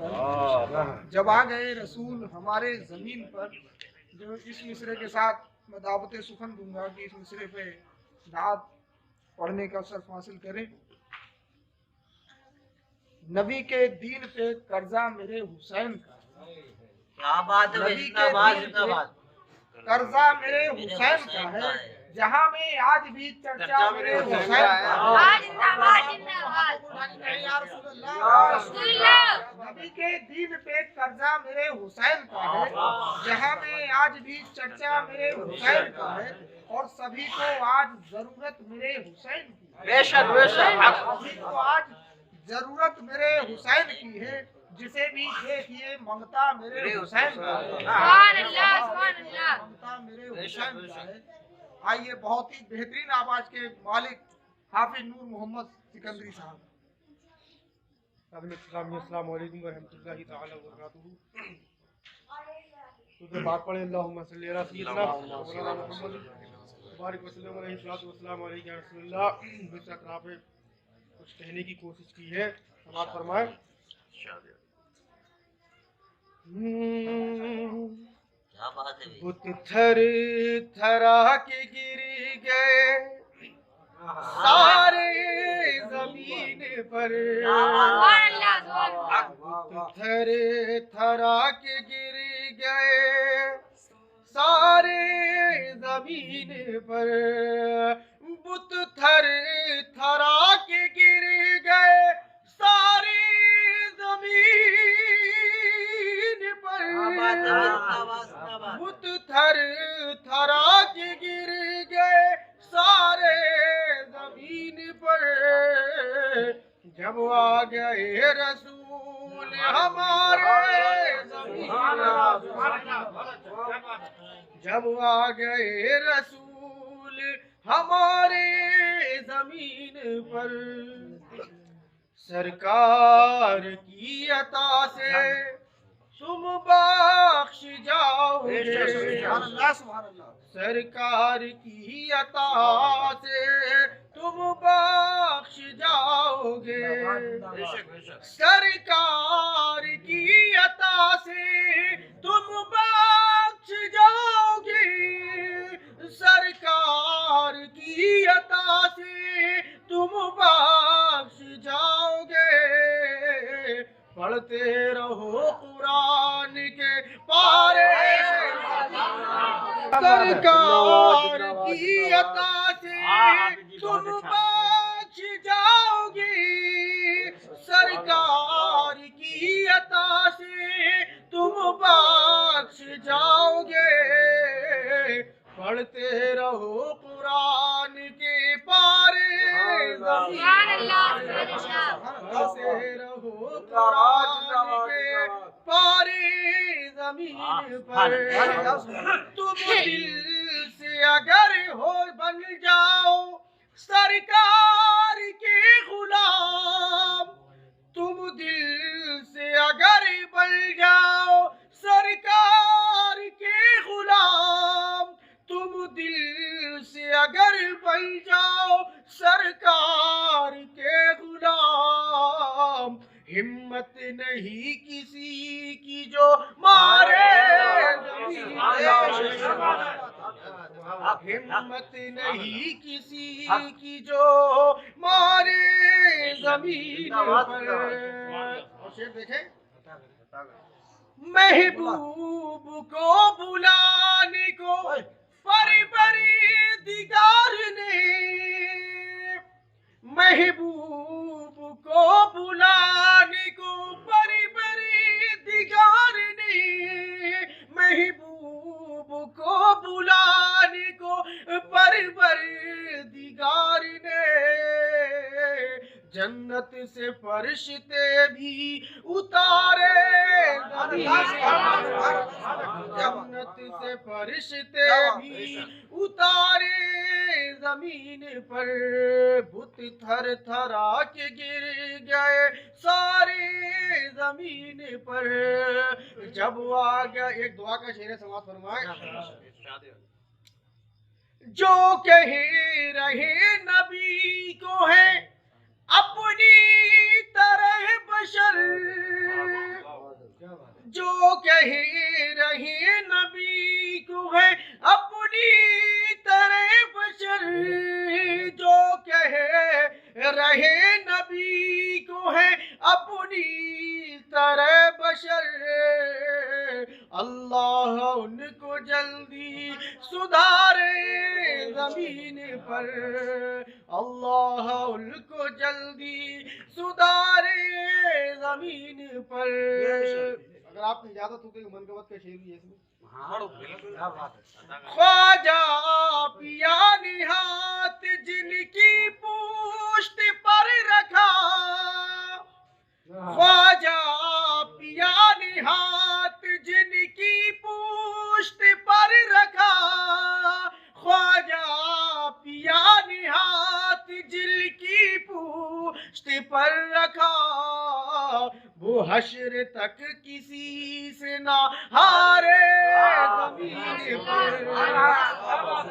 कर जब आ गए रसूल हमारे जमीन पर। जो इस मिसरे के साथ मैं दावत सुखन दूंगा कि इस मिसरे पे नात पढ़ने का शर्फ हासिल करें। नबी के दीन पे कर्जा मेरे हुसैन का, क्या बात है, नबी के दीन पे कर्जा मेरे हुसैन का है, जहाँ में आज भी चर्चा मेरे हुसैन का है। नबी के दीन पे कर्जा मेरे हुसैन का है, जहाँ में आज भी चर्चा मेरे हुसैन का है, और सभी को आज जरूरत मेरे हुसैन की है। बेशक बेशक सभी को आज जरूरत मेरे हुसैन की है, जिसे भी देखिए मंगता मेरे हुसैन का है। मंगता मेरे हुसैन का है। आइए, बहुत ही बेहतरीन आवाज के मालिक हाफिज नूर मोहम्मद सिकंदरी साहब। अस्सलाम वालेकुम रहमतुल्लाहि तआला व बरकातहू। तो बात पढ़े अल्लाहुम्मा सल्ली अला सय्यिदना मौलाना मुहम्मद बारिक वसल्लम अलैहि सल्लतु वस्सलाम अलैहि या रसूलुल्लाह। बेशक आपने कुछ कहने की कोशिश की है, समाप्त फरमाए। क्या बात है, बुत थर थरा के गिर गए सारे जमीन पर, बुत थर थरा के गिर गए सारे जमीन पर, बुत थर थरा के गिर गए सारे जमीन पर, बुत थर थरा के गिर गए सारे जमीन पर। जब आ गए रसूल हमारे जब आ गए रसूल हमारे जमीन पर, सरकार की अता से तुम बख्श जाओगे, सरकार की अता से तुम बख्श जाओगे, सरकार की अता से तुम बख्श जाओगे, सरकार की अता से तुम बख्श जाओगे। पढ़ते रहो कुरान के पारे, सरकार की अता से तुम बख्श जाओगे, सरकार की अता से तुम बख्श जाओगे। पढ़ते रहो कुरान के पारे, पढ़ते रहो कुरान के पारे जमीन पर। तुम दिल से अगर हो बन जाओ सरकार के गुलाम, तुम दिल से अगर बन जाओ सरकार के गुलाम, तुम दिल से अगर बन जाओ सरकार के गुलाम, हिम्मत नहीं किसी की जो मारे हिम्मत नहीं किसी की जो मारे जमीन पर। और शेर देखें, महबूब को बुलाने को परवरदिगार ने, महबूब को बुलाने को परवरदिगार ने, महबूब को बुलाने को परवरदिगार ने। जन्नत से फरिश्ते भी उतारे जन्नत से फरिश्ते भी उतारे जमीन पर, बुत थर थरा के गिर गए सारे जमीन पर। जब आ गया, एक दुआ का शेर समाप्त फरमाए। जो कहे रहे नबी को है अपनी तरह बशर, जो कह रहे नबी को है अपनी तरह बशर, जो कह रहे नबी को है अपनी तरह बशर, अल्लाह उनको जल्दी सुधारे जमीन पर, अल्लाह उनको जल्दी सुधारे जमीन पर। अगर आपकी इजाजत हो तो मनकबत का शेर भी है इसमें। ख्वाजा पिया ने हाथ जिनकी पुष्ट पर रखा, ख्वाजा पिया ने हाथ जिनकी पुष्ट पर रखा, ख्वाजा पिया ने हाथ जिनकी पुष्ट पर रखा, वो हश्र तक किसी से ना हारे ज़मीन पर,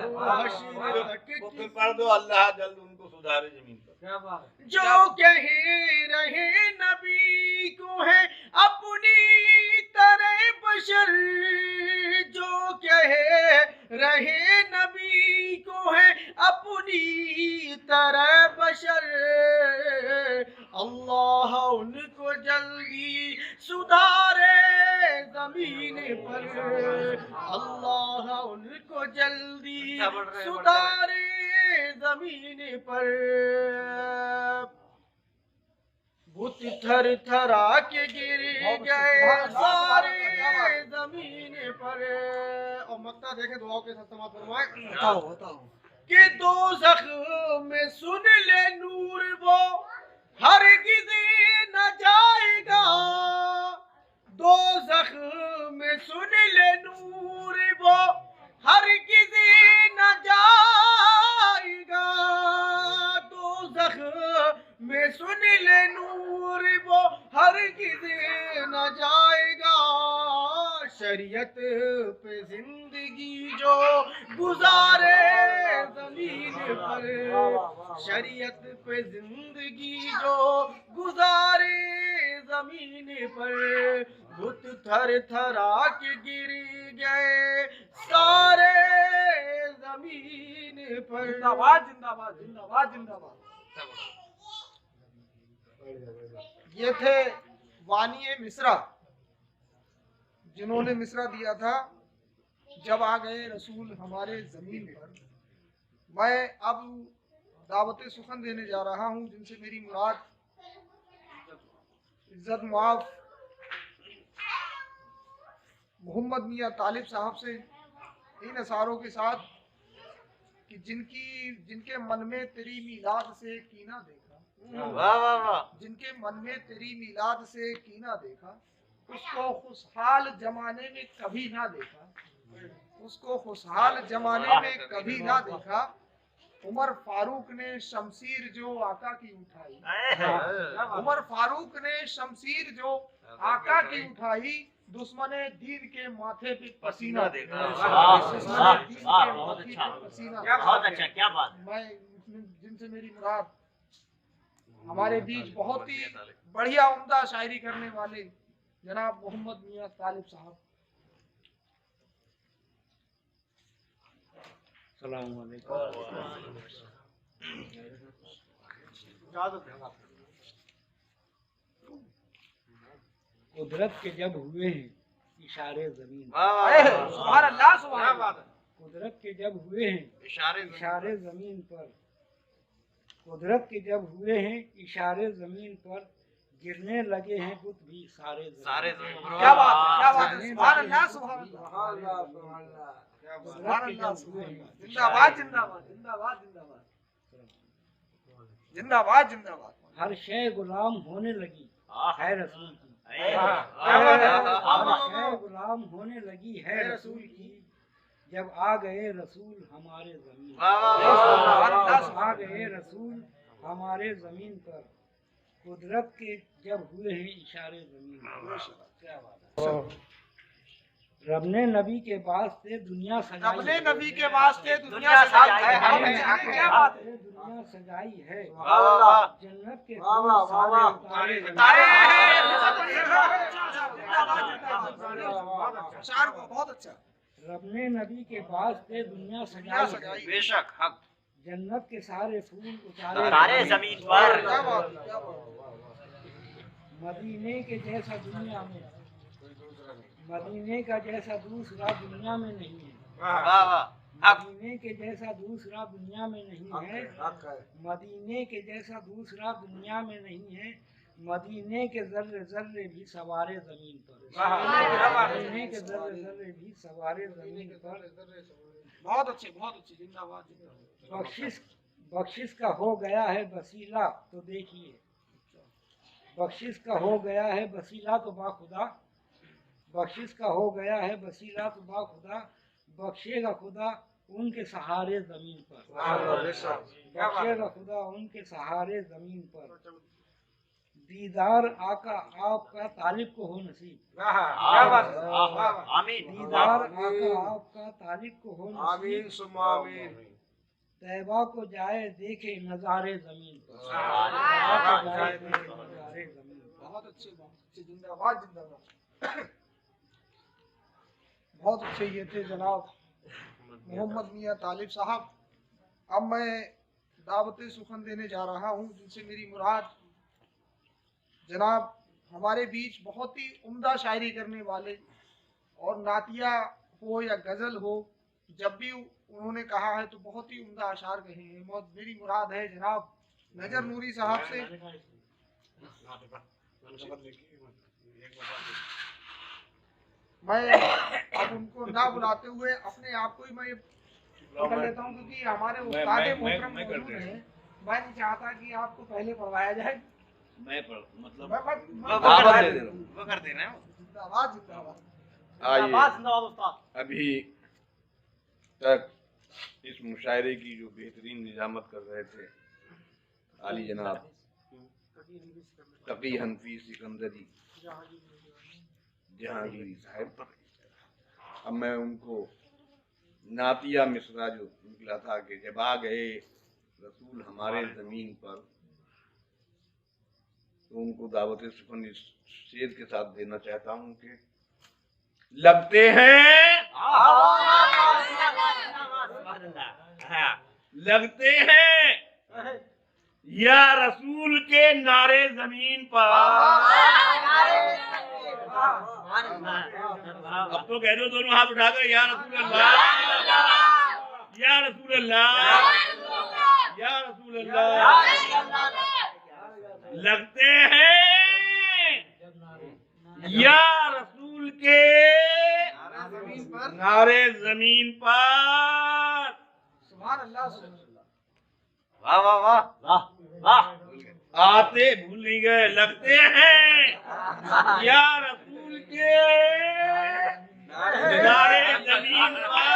वो हश्र तक पढ़ दो अल्लाह जल्द उनको सुधारे जमीन पर। जो कह रहे नबी को है अपनी तरह बशर, जो कह रहे नबी को है अपनी तरह बशर, अल्लाह उनको जल्दी सुधारे जमीन पर, अल्लाह उनको जल्दी सुधारे जमीन पर। बुत थर थरा के गिर गए सारे जमीन पर। और मक्ता देखे दुआओं के साथ समाप्त फरमाए कि दोज़ख में सुन ले नूर वो हरगिज़ न जाएगा, दोज़ख में सुन ले नूर वो हरगिज़ न जाएगा, दोज़ख में सुन ले नूर वो हरगिज़ न जाएगा, शरीयत पे जिंदगी जो गुजारे जमीन पर, शरीयत पे जिंदगी जो गुजारे जमीन पर, बुत थर थरा के गिर गए सारे जमीन पर। जिंदाबाद जिंदाबाद जिंदाबाद जिंदाबाद। ये थे वानिए मिस्रा, जिन्होंने मिस्रा दिया था जब आ गए रसूल हमारे जमीन पर। मैं अब दावत सुखन देने जा रहा हूँ, जिनसे मेरी मुराद इज्जत मुआफ मोहम्मद मियाँ तालिब साहब से इन असारों के साथ कि जिनके मन में तेरी मीलाद से कीना देखा, वाह वाह वाह, जिनके मन में तेरी मीलाद से कीना देखा, उसको खुशहाल जमाने में कभी ना देखा, उसको खुशहाल जमाने में कभी ना देखा। उमर फारूक ने शमशीर जो आका की उठाई, उमर फारूक ने शमशीर जो आका की उठाई, दुश्मने दीन के माथे पे पसीना देखा। बहुत अच्छा, क्या बात। मैं जिनसे मेरी मुराद हमारे बीच बहुत ही बढ़िया उम्दा शायरी करने वाले जनाब मोहम्मद मियाँ तालिब साहब। कुदरत के जब हुए हैं इशारे जमीन, सुभान अल्लाह, सुभान अल्लाह। कुदरत के जब हुए हैं इशारे जमीन पर, कुदरत के जब हुए हैं इशारे जमीन पर, गिरने लगे हैं बुत भी सारे जमीन। क्या बात है, क्या बात है, सुभान अल्लाह, सुभान अल्लाह, सुभान अल्लाह। जिंदाबाद जिंदाबाद जिंदाबाद जिंदाबाद जिंदाबाद जिंदाबाद। हर शय गुलाम होने लगी है रसूल की, हाँ। गुलाम होने लगी है रसूल की, जब आ गए रसूल हमारे जमीन, आ गए रसूल हमारे जमीन पर, कुदरत के जब हुए हैं इशारे जमीन। क्या बात है। रब ने नबी के वास्ते दुनिया सजाई, रब ने नबी के वास्ते दुनिया सजाई है। क्या बात है, दुनिया सजाई है, वाह जन्नत के वाह वाह वाह, उतारे तारे हैं। अशार बहुत अच्छा। रब ने नबी के वास्ते दुनिया दुनिया सजाई, सजाई। बेशक हक। जन्नत के सारे फूल सारे उतारे, जमीन पर। क्या बात है, क्या बात है। मदीने के जैसा दुनिया में, मदीने का जैसा दूसरा दुनिया में नहीं है। वाह वाह हक। मदीने के जैसा दूसरा दुनिया में नहीं है। हक है। मदीने के जैसा दूसरा दुनिया में नहीं है। मदीने के जर्रे जर्रे भी सवारे जमीन पर, मदीने के जर्रे जर्रे भी सवारे जमीन पर। बहुत अच्छे, बहुत अच्छे। जिंदाबाद, जिंदाबाद। बख्शिश बख्शिश का हो गया है वसीला तो देखिए, बख्शिश का हो गया है वसीला तो बाखुदा, बख्शिश का हो गया है वसीला तो बाखुदा, बख्शेगा खुदा उनके सहारे जमीन पर, बख्शेगा खुदा उनके सहारे जमीन पर। दीदार आका आपका तालिब को हो नसीब, क्या बात है, वाह, वाह। आमीन। दीदार आका आपका तालिब को हो आमीन नसीब, सुम्मा आमीन। तैबा को जाए देखे नजारे जमीन पर, वाह, तैबा को वाह, जाए वाह, देखे नजारे जमीन पर। बहुत अच्छे, बहुत अच्छे। जिंदाबाद, जिंदाबाद। बहुत अच्छे ये थे जनाब मोहम्मद मियां तालिब साहब। अब मैं दावत सुखन देने जा रहा हूँ, जिनसे मेरी मुराद जनाब हमारे बीच बहुत ही उम्दा शायरी करने वाले, और नातिया हो या गज़ल हो, जब भी उन्होंने कहा है तो बहुत ही उम्दा अशार कहे हैं। मेरी मुराद है जनाब नजर नूरी साहब से। मैं अब उनको ना बुलाते हुए अपने आप को ही मैं पकड़ लेता हूँ, क्योंकि हमारे उस्ताद मोहतरम मौजूद हैं। मैं नहीं चाहता कि आपको पहले पढ़वाया जाए। मतलब मैं वो कर दे रहे हैं। जिंदाबाद, जिंदाबाद। आइए, अभी तक इस मुशायरे की जो बेहतरीन निजामत कर रहे थे आली जनाब तकी हनफी सिकंदरी जहांगीरी साहब, अब मैं उनको नातिया मिसरा जो निकला था कि जब आ गए रसूल हमारे जमीन पर, तो उनको दावत सुखन इस शेर के साथ देना चाहता हूँ कि लगते हैं, लगते हैं या रसूल के नारे जमीन पर। अब तो कह दो दोनों हाथ उठाकर या रसूल अल्लाह, या रसूल अल्लाह, या रसूल अल्लाह। लगते हैं या रसूल के नारे जमीन पर। सुभान अल्लाह, सुभान अल्लाह। वाह वाह वाह वाह वाह। आते भूल नहीं गए। लगते हैं या रसूल के नारे जमीन पर,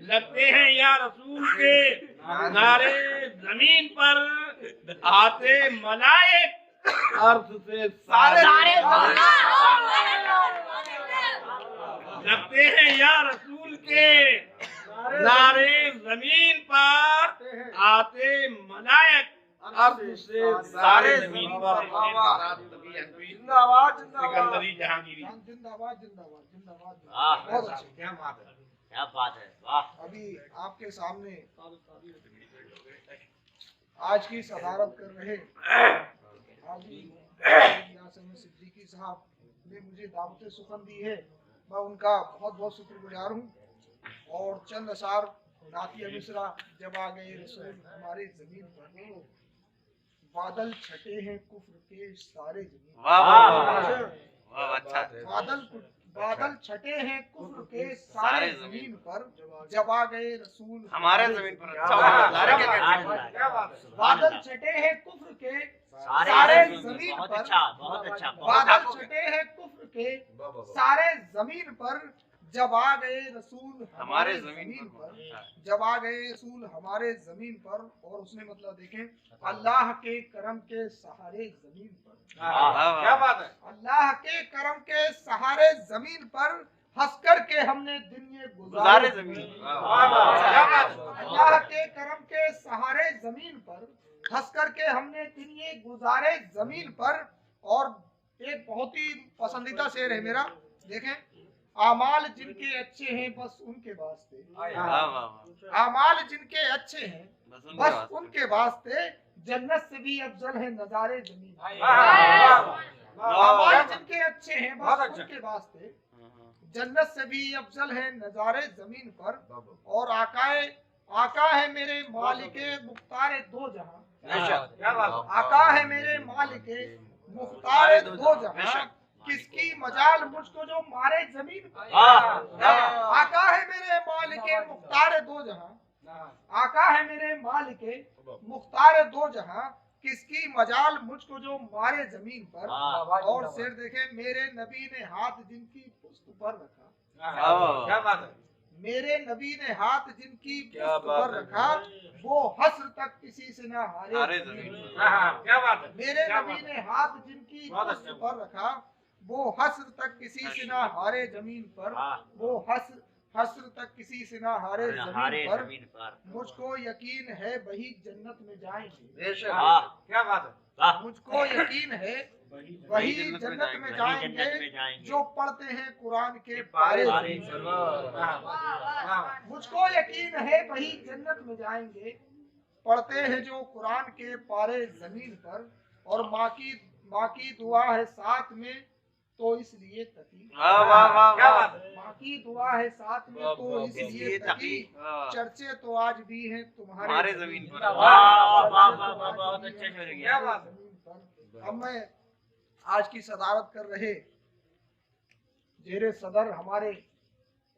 लगते हैं या रसूल के नारे जमीन पर, आते मलाइक अर्श से सारे। लगते हैं या रसूल के नारे जमीन पर, आते मलाइक अर्श से सारे जमीन पर। जिंदाबाद, सिकंदरी जहांगीरी। जिंदाबाद, जिंदाबाद, जिंदाबाद। वाह। बहुत अच्छे, क्या बात है। क्या बात है, वाह। अभी आपके सामने आज की सदारत कर रहे हाजी यासिन सिद्दीकी साहब ने मुझे दावत सुखन दी है। मैं उनका बहुत बहुत शुक्रगुजार हूँ। और चंद अशार नातिया मिसरा। जब आ गए रसूल हमारे जमीन पर, बादल छटे हैं कुफ्र के सारे जमीन। वाह वाह अच्छा। बादल छटे हैं कुफ्र के सारे जमीन पर, जब आ गए रसूल हमारे जमीन पर। बादल छटे हैं कुफ्र के सारे जमीन बहुत पर। अच्छा, बहुत अच्छा, बहुत बादल छटे हैं कुफ्र के सारे जमीन पर, जब आ गए रसूल हमारे जमीन पर, जब आ गए रसूल हमारे जमीन पर। और उसने मतलब देखें, अल्लाह के करम के सहारे जमीन पर। क्या बात है। अल्लाह के करम के सहारे जमीन पर, हंस कर के हमने दिन ये गुजारे गुजारे जमीन। अल्लाह के करम के सहारे जमीन पर, हंस कर के हमने दिन ये गुजारे जमीन पर। और एक बहुत ही पसंदीदा शेर है मेरा, देखें, आमाल जिनके अच्छे हैं बस उनके वास्ते, वाह वाह आमाल जिनके अच्छे हैं बस बस उनके वास्ते, जन्नत से भी अफजल है नजारे जमीन। आमाल जिनके अच्छे हैं बस उनके वास्ते, जन्नत से भी अफजल है नजारे जमीन पर। और आका है मेरे मालिके मुख्तारे दो जहां, आका है मेरे मालिके मुख्तारे दो जहां, किसकी मजाल मुझको जो मारे जमीन पर। आका है मेरे मालिके मुख्तारे दो जहां, आका है मेरे मालिके मुख्तार दो जहां, किसकी मजाल मुझको जो मारे जमीन पर। और शेर देखे, मेरे नबी ने हाथ जिनकी पुश्त पर रखा, क्या बात है, मेरे नबी ने हाथ जिनकी पुश्त पर रखा, वो हस्र तक किसी से ना हारे जमीन पर। क्या बात है, मेरे नबी ने हाथ जिनकी पुश्त पर रखा, वो हस्र तक किसी से ना हारे जमीन पर, वो हस्र तक किसी से ना हारे जमीन पर। मुझको यकीन है वही जन्नत में जाएंगे, क्या बात है, मुझको यकीन है वही जन्नत में जाएंगे, जो पढ़ते हैं कुरान के पारे। मुझको यकीन है वही जन्नत में जाएंगे, पढ़ते हैं जो कुरान के पारे जमीन पर। और माँ की दुआ है साथ में तो इसलिए तकी, क्या बात है, माँ की दुआ है साथ में तो इसलिए तकी, चर्चे तो आज भी हैं तुम्हारे जमीन पर। बहुत अच्छे से क्या बात है, जमीन पर। अब मैं आज की सदारत कर रहे जेरे सदर हमारे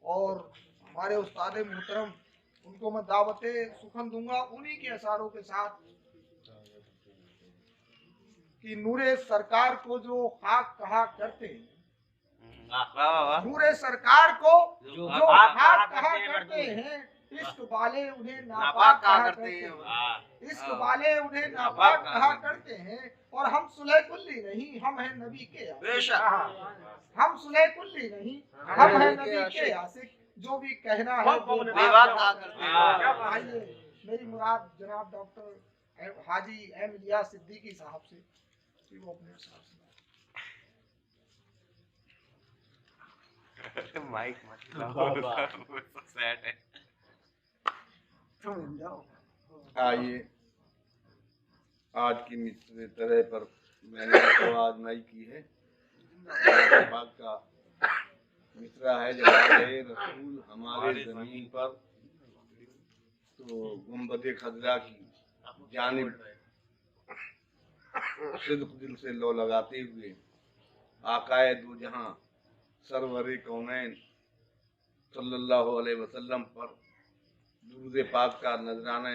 और हमारे उस्ताद मोहतरम, उनको मैं दावते सुखन दूंगा उन्हीं के असारों के साथ कि नूरे सरकार को जो खाक कहा करते हैं, नूरे सरकार को जो खाक कहा करते हैं, इश्क वाले उन्हें नापाक कहा करते हैं, इश्क वाले उन्हें नापाक कहा करते हैं। और हम सुलह कुल्ली नहीं, हम हैं नबी के आशिक, हम सुलह कुल्ली नहीं, हम हैं नबी के आशिक। जो भी कहना है वो बात कहा करते हैं। आइए मेरी मुराद जनाब डॉक्टर हाजी एम इलियास सिद्दीकी साहब से, वो अपने साथ माइक मत सैड है। आइए, आज की मिसरे तरह पर मैंने तो आजमाई की है। पाक का मिसरा है, जब आ गए रसूल हमारे जमीन पर, तो गुंबद खजरा की जानिब सिद्क दिल से लो लगाते हुए आकाए दो जहां सरवरे कौनैन सल्लल्लाहु अलैहि वसल्लम पर दुरूद पाक का नजराना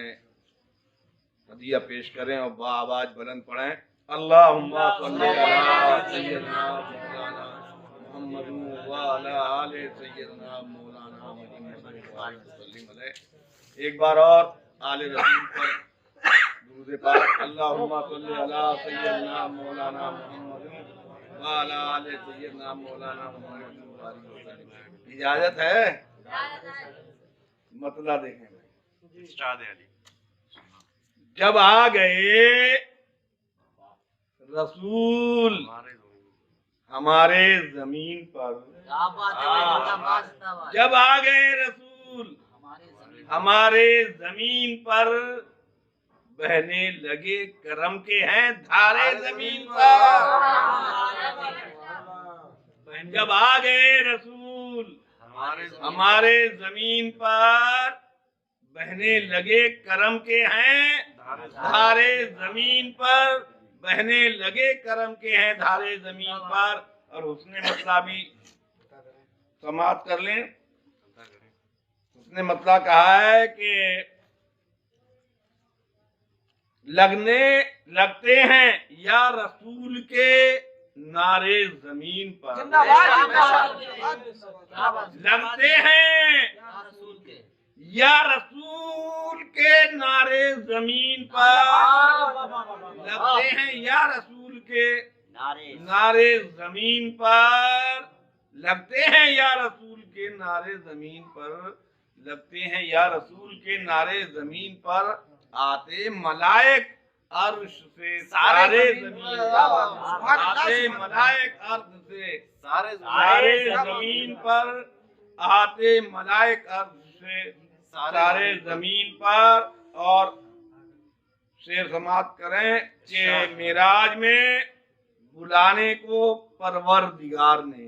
हदिया पेश करें और आवाज बुलंद पढ़ें, अल्लाहुम्मा सल्ली अला सय्यिदना मौलाना मुहम्मद व अला आले सय्यिदना मौलाना मुहम्मद व सल्लिम अलैहि। एक बार और आले रसूल पर दुरूद पाक, अल्लाहुम्मा सल्ली अला सय्यिदना मौलाना मुहम्मद व अला आले सय्यिदना मौलाना मुहम्मद व सल्लिम। इजाजत है? मतला देखें भाई। इरशाद अली। जब आ गए रसूल हमारे जमीन पर, जब आ गए रसूल हमारे जमीन पर, बहने लगे करम के हैं धारे जमीन पर। जब आ गए रसूल हमारे जमीन पर, बहने लगे करम के हैं धारे जमीन पर, बहने लगे करम के हैं धारे जमीन पर। और उसने मतलब भी समाप्त कर लें। उसने मतलब कहा है कि लगते हैं या रसूल के नारे जमीन पर, लगते हैं या रसूल के नारे जमीन पर, लगते हैं या रसूल के नारे जमीन पर, लगते हैं या रसूल के नारे जमीन पर, लगते हैं या रसूल के नारे जमीन पर। आते मलाइक अर्श से सारे जमीन पर आते मलाइक अर्श से सारे जमीन पर आते मलाइक अर्श से सारे जमीन पर। और शेर समाप्त करें कि मेराज में बुलाने को परवरदिगार ने,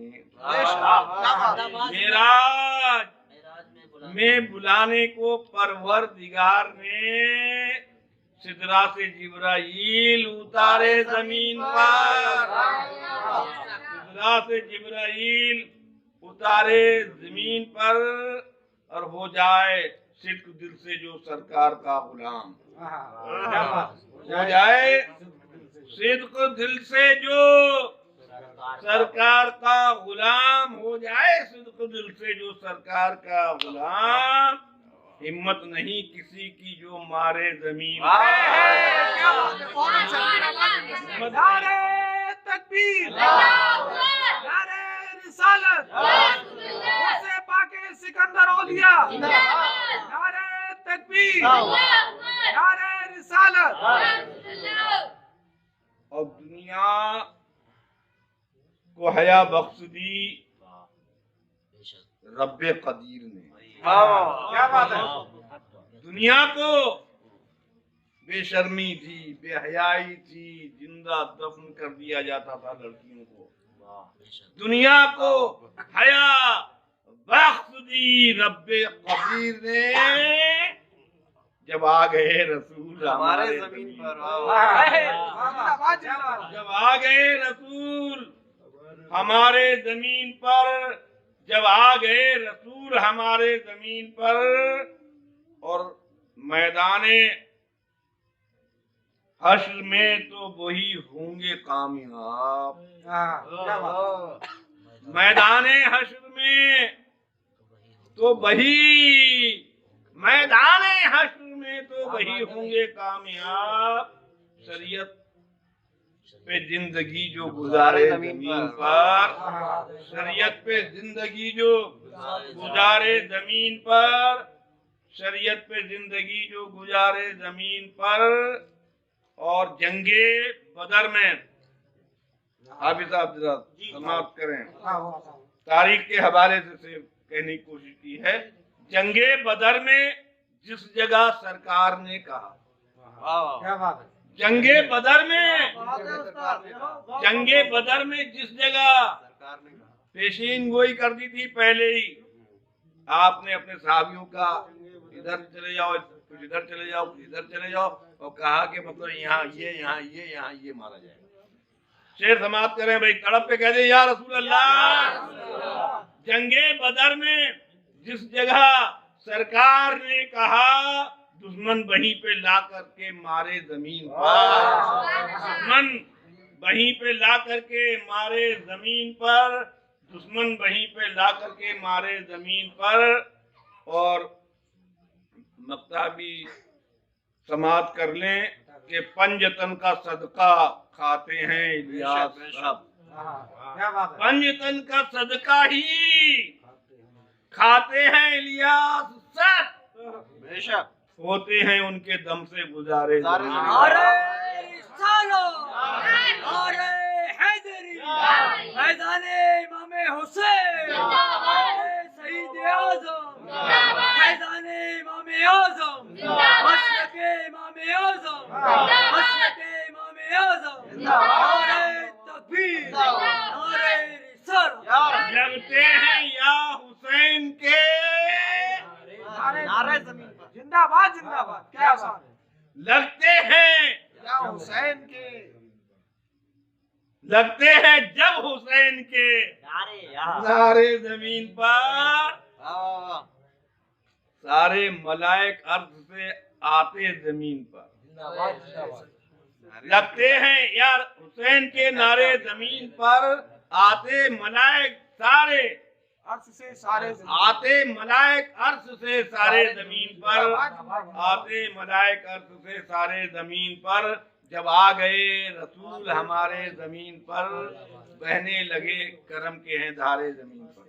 मेराज में बुलाने को परवरदिगार ने सिदरा से जिब्राइल उतारे जमीन पर, सिदरा से जिब्राइल उतारे जमीन पर और हो जाए सिद्क दिल से जो सरकार का गुलाम, हो जाए सिद्क दिल से जो सरकार का गुलाम, हो जाए सिद्क दिल से जो सरकार का गुलाम। हिम्मत नहीं किसी की जो मारे जमीन नारे तकबीर, नारे रिसालत, उसे पाके सिकंदर औलिया, नारे तकबीर, नारे रिसालत। और दुनिया को हया बख्श दी रब्बे कदीर ने। क्या बात है। दुनिया को बेशर्मी थी, बेहयाई थी, जिंदा दफन कर दिया जाता था लड़कियों को। दुनिया को हया बख्श दी रब्बे कदीर ने जब आ गए रसूल हमारे जमीन पर। जब आ गए रसूल हमारे जमीन पर, जब आ गए रसूल हमारे जमीन पर और मैदाने हश्र में तो वही होंगे कामयाब। मैदाने हश्र में तो वही, मैदाने हश्र में तो वही होंगे कामयाब। शरीयत पे जिंदगी जो गुजारे जमीन पर, शरीयत पे जिंदगी जो गुजारे जमीन पर, शरीयत पे जिंदगी जो गुजारे जमीन पर। और जंगे बदर में हाफिज साहब जरा समाप्त करें, तारीख के हवाले से कहने की कोशिश की है। जंगे बदर में जिस जगह सरकार ने कहा, क्या बात है। जंगे बदर में, जंगे बदर में जिस जगह पेशीन गोई कर दी थी पहले ही, आपने अपने साहबियों का इधर चले जाओ, कुछ इधर चले जाओ, कुछ इधर चले जाओ, और कहा कि मतलब यहाँ ये, यहाँ ये, यहाँ ये मारा जाएगा। शेर समाप्त करें भाई, तड़प पे कह दे या रसूल अल्लाह। जंगे बदर में जिस जगह सरकार ने कहा, दुश्मन वहीं पे ला करके मारे जमीन पर, दुश्मन वहीं पे ला करके मारे जमीन पर, दुश्मन वहीं पे ला करके मारे जमीन पर। और मक्ता भी समाप्त कर लें कि पंजतन का सदका खाते हैं इलियास सब, क्या बात है। पंजतन का सदका ही खाते हैं इलियास सब, बेशक होते हैं उनके दम से गुजारे जमीन। मैदाने इमामे हुसैन, शहीद आज़म, मैदाने इमामे आज़म, मशरक़े इमामे आज़म, मशरक़े इमामे आज़म, नारे तकबीर, नारे रिसालत। लगते हैं या हुसैन के, नारे जमीन पर जिंदाबाद, जिंदाबाद। क्या बात है। लगते हैं या हुसैन के, लगते हैं जब हुसैन के नारे जमीन पर, सारे मलाइक अर्ज से आते जमीन पर। लगते हैं यार हुसैन के नारे जमीन पर, आते मलाइक सारे अर्श से सारे आते मलाइक अर्श से सारे जमीन पर, आते मलाइक अर्श से सारे जमीन पर। जब आ गए रसूल हमारे जमीन पर, बहने लगे करम के हैं धारे जमीन पर।